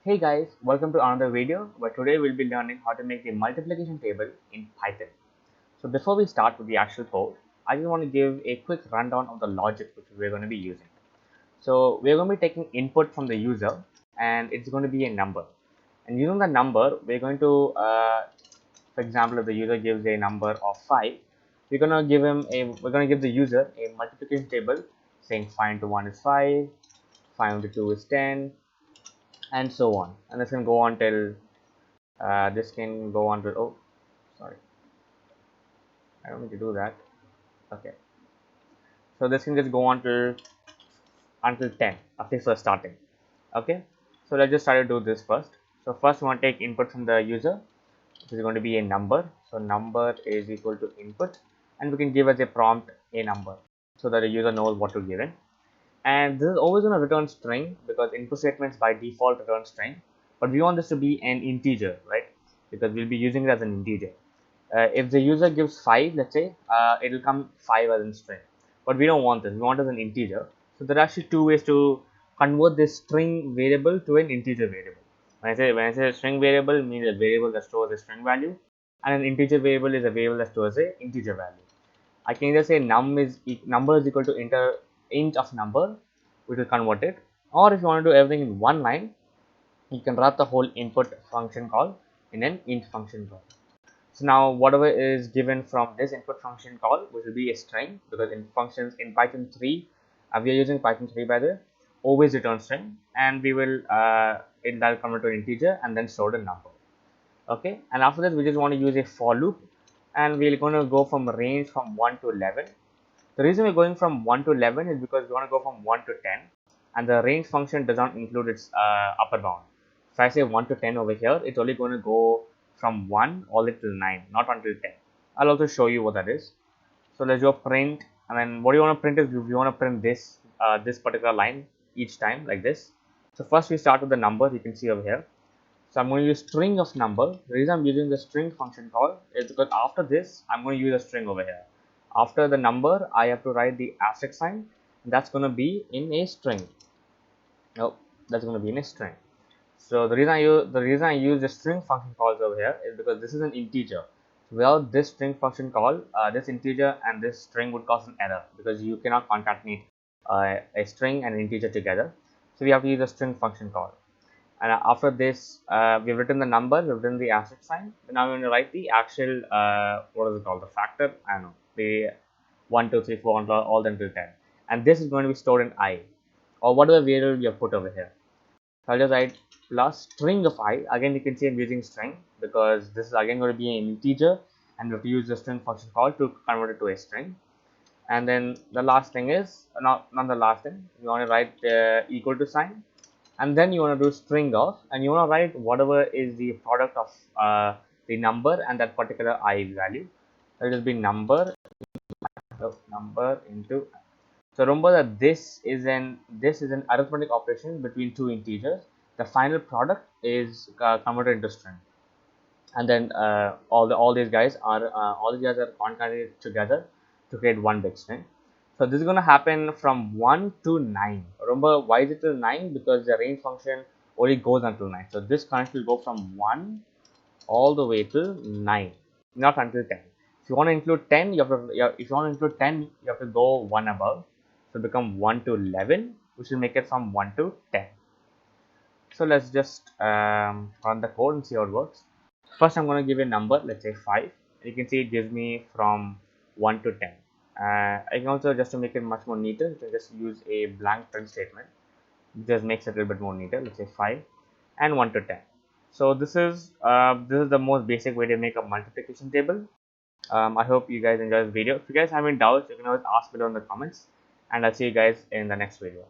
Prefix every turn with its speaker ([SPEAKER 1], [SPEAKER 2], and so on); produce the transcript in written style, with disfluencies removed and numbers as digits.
[SPEAKER 1] Hey guys, welcome to another video where today we'll be learning how to make the multiplication table in Python. So before we start with the actual code, I just want to give a quick rundown of the logic which we're going to be using. So we're going to be taking input from the user and it's going to be a number. And using the number, we're going to, for example, if the user gives a number of 5, we're going to give the user a multiplication table saying 5 into 1 is 5, 5 into 2 is 10, and so on. And this can go on till oh, sorry, I don't need to do that. Okay, so this can just go on till until 10, at least for starting. Okay, so let's just try to do this first. So first we want to take input from the user, which is going to be a number. So number is equal to input, and we can give as a prompt a number so that the user knows what to give in. And this is always going to return string because input statements by default return string, but we want this to be an integer, right? Because we'll be using it as an integer. If the user gives 5, let's say, it will come 5 as in string, but we don't want this. We want it as an integer. So there are actually two ways to convert this string variable to an integer variable. When I say a string variable, it means a variable that stores a string value, and an integer variable is a variable that stores a integer value. I can either say number is equal to int of number, which will convert it, or if you want to do everything in one line, you can wrap the whole input function call in an int function call. So now whatever is given from this input function call, which will be a string, because in functions in Python 3, we are using Python 3 by the way, always return string, and we will that'll convert to an integer and then store the number. Okay, and after that we just want to use a for loop, and we're going to go from range from 1 to 11. The reason we're going from 1 to 11 is because we want to go from 1 to 10, and the range function does not include its upper bound. If I say 1 to 10 over here, it's only going to go from 1 all the way till 9, not until 10. I'll also show you what that is. So let's do a print, and then what you want to print is you want to print this this particular line each time like this. So first we start with the number you can see over here. So I'm going to use string of number. The reason I'm using the string function call is because after this, I'm going to use a string over here. After the number, I have to write the asterisk sign. That's going to be in a string. Nope, that's going to be in a string. So the reason I use the string function calls over here is because this is an integer. Without this string function call, this integer and this string would cause an error because you cannot concatenate a string and an integer together. So we have to use a string function call. And after this, we've written the number, we've written the asterisk sign. Now we're going to write the actual, what is it called, the factor, I don't know, the 1, 2, 3, 4, all the until 10. And this is going to be stored in I, or whatever variable you have put over here. So I'll just write plus string of I. Again, you can see I'm using string because this is again going to be an integer, and we have to use the string function call to convert it to a string. And then the last thing is, not the last thing, you want to write the equal to sign, and then you want to do string of, and you want to write whatever is the product of the number and that particular I value. That will be number into. So remember that this is an arithmetic operation between two integers. The final product is converted into string, and then all these guys are concatenated together to create one big string. So this is going to happen from 1 to 9. Remember, why is it till 9? Because the range function only goes until 9. So this current will go from 1 all the way to 9, not until 10. If you want to include 10, if you want to include 10, you have to go one above. So become 1 to 11, which will make it from 1 to 10. So let's just run the code and see how it works. First, I'm going to give a number, let's say 5. You can see it gives me from 1 to 10. I can also, just to make it much more neater, you can just use a blank print statement. It just makes it a little bit more neater. Let's say 5 and 1 to 10. So this is the most basic way to make a multiplication table. I hope you guys enjoy this video. If you guys have any doubts, you can always ask below in the comments, and I'll see you guys in the next video.